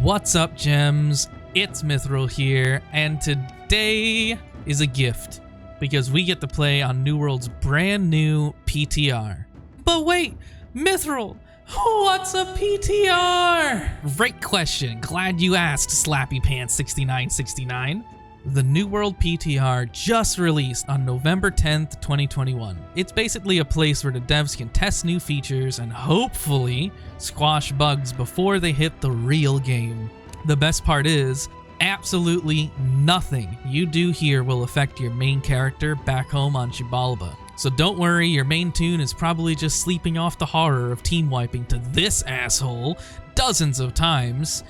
What's up, gems? It's Mythril here, and today is a gift because we get to play on New World's brand new PTR. But wait, Mythril, what's a PTR? Great question. Glad you asked, Slappy Pants 6969. The New World PTR just released on November 10th, 2021. It's basically a place where the devs can test new features and hopefully squash bugs before they hit the real game. The best part is, absolutely nothing you do here will affect your main character back home on Xibalba. So don't worry, your main tune is probably just sleeping off the horror of team wiping to this asshole dozens of times.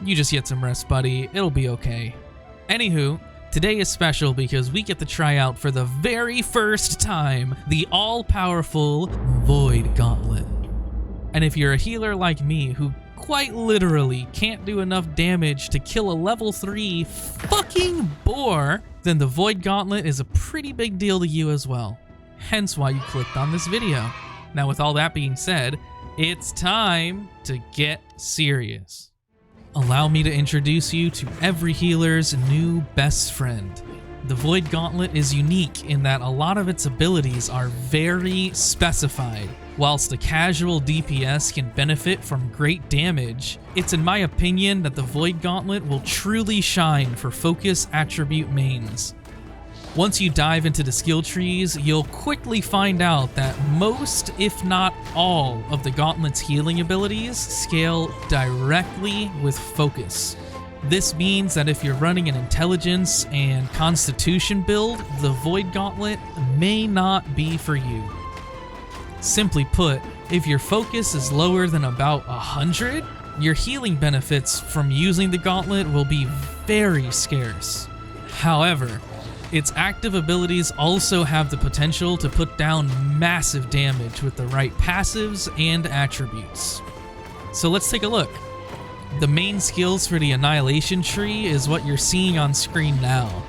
You just get some rest, buddy. It'll be okay. Anywho, today is special because we get to try out for the very first time the all-powerful Void Gauntlet. And if you're a healer like me who quite literally can't do enough damage to kill a level 3 fucking boar, then the Void Gauntlet is a pretty big deal to you as well. Hence why you clicked on this video. Now with all that being said, it's time to get serious. Allow me to introduce you to every healer's new best friend. The Void Gauntlet is unique in that a lot of its abilities are very specified. Whilst a casual DPS can benefit from great damage, it's in my opinion that the Void Gauntlet will truly shine for focus attribute mains. Once you dive into the skill trees, you'll quickly find out that most, if not all, of the Gauntlet's healing abilities scale directly with focus. This means that if you're running an intelligence and constitution build, the Void Gauntlet may not be for you. Simply put, if your focus is lower than about 100, your healing benefits from using the Gauntlet will be very scarce. However, its active abilities also have the potential to put down massive damage with the right passives and attributes. So let's take a look. The main skills for the Annihilation tree is what you're seeing on screen now.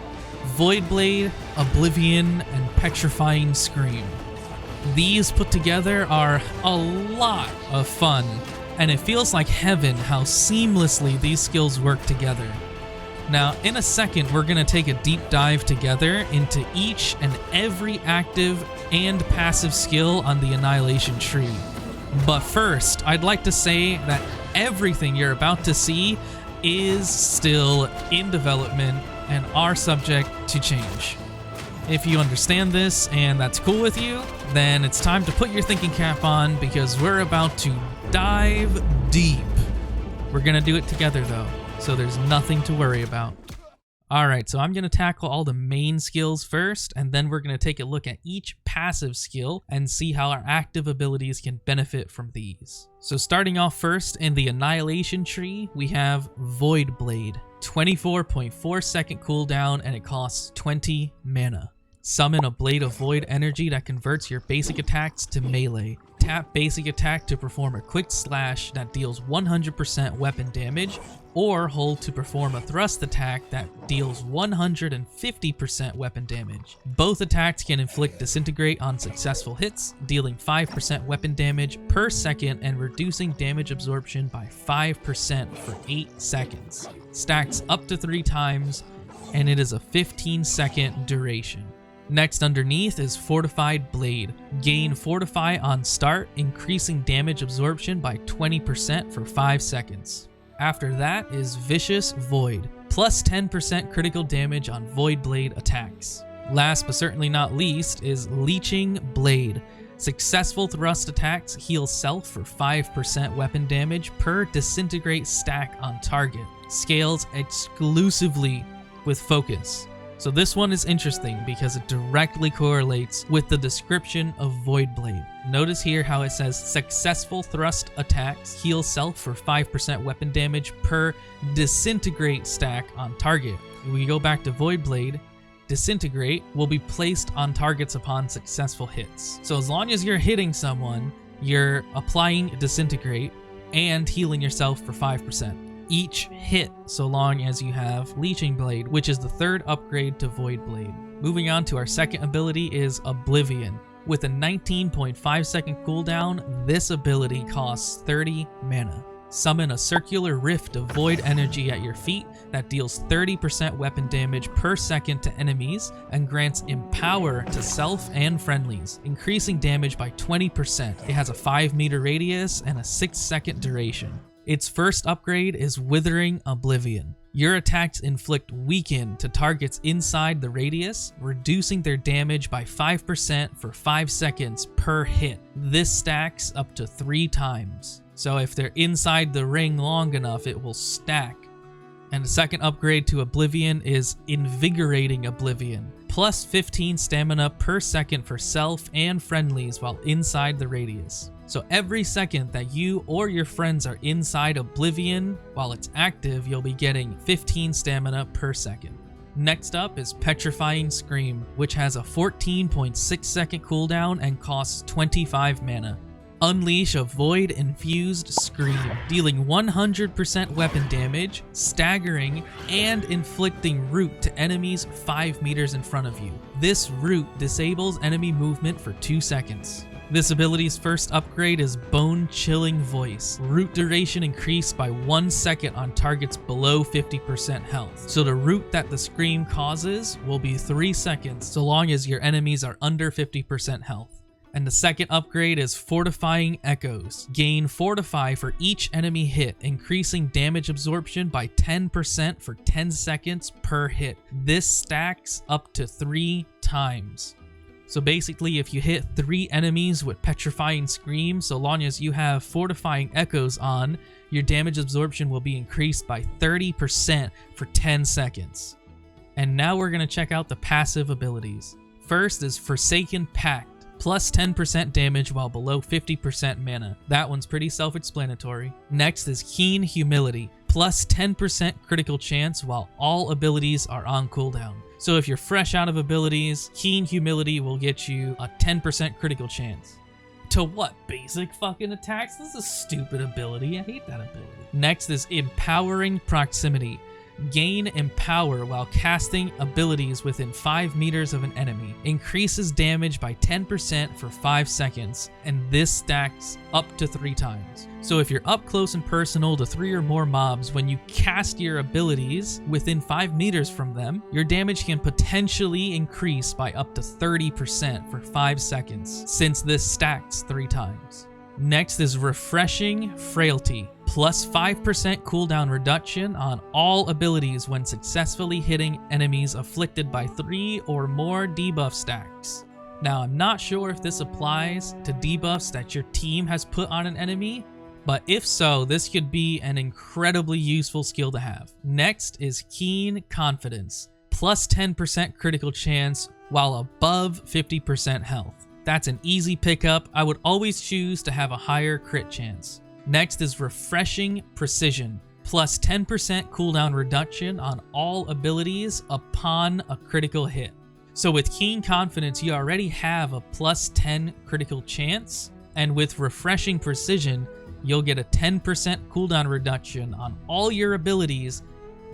Void Blade, Oblivion, and Petrifying Scream. These put together are a lot of fun, and it feels like heaven how seamlessly these skills work together. Now, in a second, we're going to take a deep dive together into each and every active and passive skill on the Annihilation tree. But first, I'd like to say that everything you're about to see is still in development and are subject to change. If you understand this and that's cool with you, then it's time to put your thinking cap on because we're about to dive deep. We're going to do it together though, so there's nothing to worry about. Alright, so I'm going to tackle all the main skills first, and then we're going to take a look at each passive skill and see how our active abilities can benefit from these. So starting off first, in the Annihilation tree, we have Void Blade. 24.4 second cooldown, and it costs 20 mana. Summon a Blade of Void energy that converts your basic attacks to melee. Tap basic attack to perform a quick slash that deals 100% weapon damage, or hold to perform a thrust attack that deals 150% weapon damage. Both attacks can inflict disintegrate on successful hits, dealing 5% weapon damage per second and reducing damage absorption by 5% for 8 seconds. Stacks up to 3 times, and it is a 15-second duration. Next underneath is Fortified Blade. Gain Fortify on start, increasing damage absorption by 20% for 5 seconds. After that is Vicious Void, plus 10% critical damage on Void Blade attacks. Last but certainly not least is Leeching Blade. Successful thrust attacks heal self for 5% weapon damage per disintegrate stack on target. Scales exclusively with focus. So this one is interesting because it directly correlates with the description of Void Blade. Notice here how it says successful thrust attacks heal self for 5% weapon damage per disintegrate stack on target. When we go back to Void Blade, disintegrate will be placed on targets upon successful hits. So as long as you're hitting someone, you're applying disintegrate and healing yourself for 5%. Each hit, so long as you have Leeching Blade, which is the third upgrade to Void Blade. Moving on to our second ability is Oblivion. With a 19.5 second cooldown, this ability costs 30 mana. Summon a circular rift of void energy at your feet that deals 30% weapon damage per second to enemies and grants Empower to self and friendlies, increasing damage by 20%. It has a 5-meter radius and a 6-second duration. Its first upgrade is Withering Oblivion. Your attacks inflict weaken to targets inside the radius, reducing their damage by 5% for 5 seconds per hit. This stacks up to 3 times. So if they're inside the ring long enough, it will stack. And the second upgrade to Oblivion is Invigorating Oblivion. Plus 15 stamina per second for self and friendlies while inside the radius. So every second that you or your friends are inside Oblivion while it's active, you'll be getting 15 stamina per second. Next up is Petrifying Scream, which has a 14.6 second cooldown and costs 25 mana. Unleash a void-infused scream, dealing 100% weapon damage, staggering, and inflicting root to enemies 5 meters in front of you. This root disables enemy movement for 2 seconds. This ability's first upgrade is Bone-Chilling Voice. Root duration increased by 1 second on targets below 50% health. So the root that the scream causes will be 3 seconds so long as your enemies are under 50% health. And the second upgrade is Fortifying Echoes. Gain Fortify for each enemy hit, increasing damage absorption by 10% for 10 seconds per hit. This stacks up to 3 times. So basically, if you hit 3 enemies with Petrifying Scream, so long as you have Fortifying Echoes on, your damage absorption will be increased by 30% for 10 seconds. And now we're going to check out the passive abilities. First is Forsaken Pact. Plus 10% damage while below 50% mana. That one's pretty self-explanatory. Next is Keen Humility. Plus 10% critical chance while all abilities are on cooldown. So if you're fresh out of abilities, Keen Humility will get you a 10% critical chance. To what? Basic fucking attacks? This is a stupid ability. I hate that ability. Next is Empowering Proximity. Gain Empower while casting abilities within 5 meters of an enemy. Increases damage by 10% for 5 seconds, and this stacks up to 3 times. So if you're up close and personal to 3 or more mobs, when you cast your abilities within 5 meters from them, your damage can potentially increase by up to 30% for 5 seconds, since this stacks 3 times. Next is Refreshing Frailty. Plus 5% cooldown reduction on all abilities when successfully hitting enemies afflicted by 3 or more debuff stacks. Now, I'm not sure if this applies to debuffs that your team has put on an enemy, but if so, this could be an incredibly useful skill to have. Next is Keen Confidence. Plus 10% critical chance while above 50% health. That's an easy pickup. I would always choose to have a higher crit chance. Next is Refreshing Precision. Plus 10% cooldown reduction on all abilities upon a critical hit. So with Keen Confidence, you already have a plus 10 critical chance, and with Refreshing Precision, you'll get a 10% cooldown reduction on all your abilities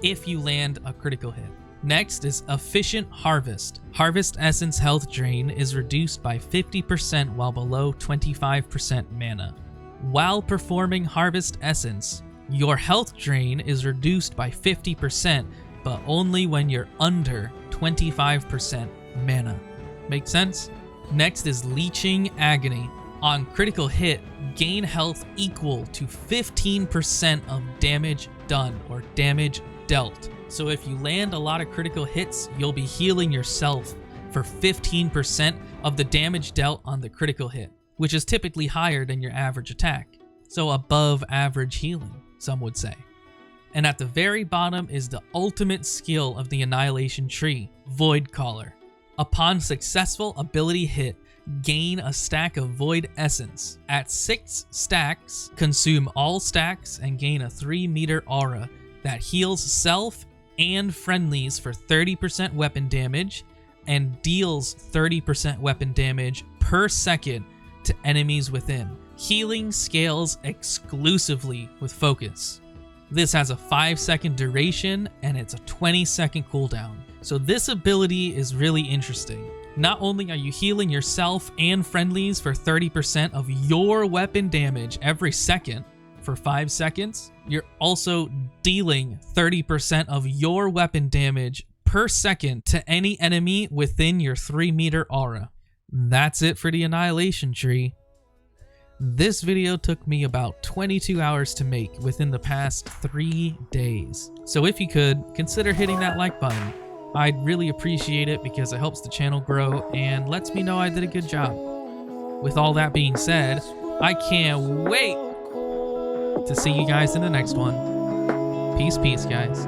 if you land a critical hit. Next is Efficient Harvest. Harvest Essence health drain is reduced by 50% while below 25% mana. While performing Harvest Essence, your health drain is reduced by 50%, but only when you're under 25% mana. Make sense? Next is Leeching Agony. On critical hit, gain health equal to 15% of damage done or damage dealt. So if you land a lot of critical hits, you'll be healing yourself for 15% of the damage dealt on the critical hit, which is typically higher than your average attack. So above average healing, some would say. And at the very bottom is the ultimate skill of the Annihilation tree, Void Caller. Upon successful ability hit, gain a stack of Void Essence. At 6 stacks, consume all stacks and gain a 3-meter aura that heals self and friendlies for 30% weapon damage and deals 30% weapon damage per second to enemies within. Healing scales exclusively with focus. This has a 5-second duration and it's a 20-second cooldown. So this ability is really interesting. Not only are you healing yourself and friendlies for 30% of your weapon damage every second for 5 seconds, you're also dealing 30% of your weapon damage per second to any enemy within your 3-meter aura. That's it for the Annihilation tree. This video took me about 22 hours to make within the past 3 days. So if you could, consider hitting that like button. I'd really appreciate it because it helps the channel grow and lets me know I did a good job. With all that being said, I can't wait to see you guys in the next one. Peace, guys.